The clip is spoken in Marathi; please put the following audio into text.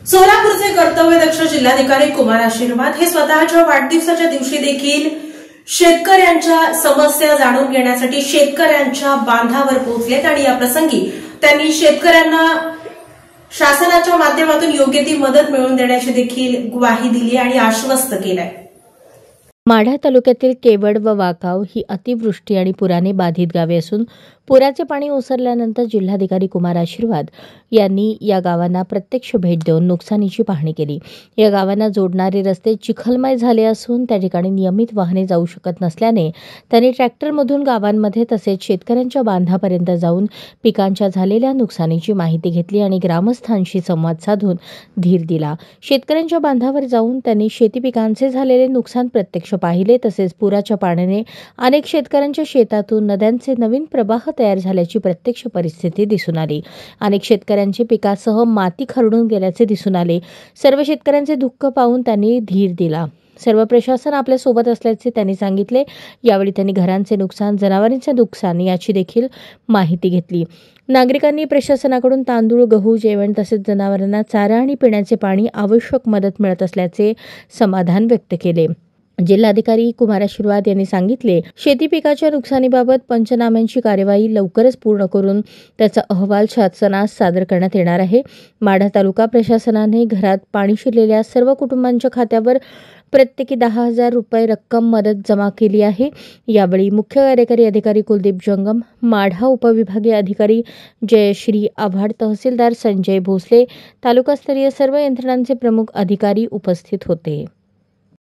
सोलापूरचे कर्तव्यदक्ष जिल्हाधिकारी कुमार आशीर्वाद हे स्वतःच्या वाढदिवसाच्या दिवशी देखील शेतकऱ्यांच्या समस्या जाणून घेण्यासाठी शेतकऱ्यांच्या बांधावर पोहोचलेत आणि या प्रसंगी त्यांनी शेतकऱ्यांना शासनाच्या माध्यमातून योग्य ती मदत मिळवून देण्याची देखील ग्वाही दिली आणि आश्वस्त केलंय। माढा तालुक्यातील केवड व वाकाव ही अतिवृष्टी आणि पुराने बाधित गावे असून पुराचे पाणी ओसरल्यानंतर जिल्हाधिकारी कुमार आशीर्वाद यांनी या गावांना प्रत्यक्ष भेट देऊन नुकसानीची पाहणी केली। या गावांना जोडणारे रस्ते चिखलमय झाले असून त्या ठिकाणी नियमित वाहने जाऊ शकत नसल्याने त्यांनी ट्रॅक्टरमधून गावांमध्ये तसेच शेतकऱ्यांच्या बांधापर्यंत जाऊन पिकांच्या झालेल्या नुकसानीची माहिती घेतली आणि ग्रामस्थांशी संवाद साधून धीर दिला। शेतकऱ्यांच्या बांधावर जाऊन त्यांनी शेती पिकांचे झालेले नुकसान प्रत्यक्ष पाहिले तसेच पुराच्या पाण्याने अनेक शेतकऱ्यांच्या शेतातून नद्यांचे नवीन प्रवाह तयार झाल्याची प्रत्यक्ष परिस्थिती दिसून आली। अनेक शेतकऱ्यांचे पिकासह माती खरडून गेल्याचे दिसून आले। सर्व शेतकऱ्यांचे दुःख पाहून त्यांनी धीर दिला। सर्व प्रशासन आपल्या सोबत असल्याचे त्यांनी सांगितले। यावेळी त्यांनी घरांचे नुकसान, जनावरांचे नुकसान याची देखील माहिती घेतली। नागरिकांनी प्रशासनाकडून तांदूळ, गहू, जेवण तसेच जनावरांना चारा आणि पिण्याचे पाणी आवश्यक मदत मिळत असल्याचे समाधान व्यक्त केले। जिल्हाधिकारी कुमार आशीर्वाद यांनी सांगितले, शेती पिकाच्या नुकसानीबाबत पंचनाम्यांची कार्यवाही लवकरच पूर्ण करून त्याचा अहवाल शासनास सादर करण्यात येणार आहे। माढा तालुका प्रशासनाने घरात पाणी शिरलेल्या सर्व कुटुंबांच्या खात्यावर प्रत्येकी 10,000 रुपये रक्कम मदत जमा केली आहे। यावेळी मुख्य कार्यकारी अधिकारी कुलदीप जंगम, माढा उपविभागीय अधिकारी जयश्री आव्हाड, तहसीलदार संजय भोसले, तालुकास्तरीय सर्व यंत्रणांचे प्रमुख अधिकारी उपस्थित होते।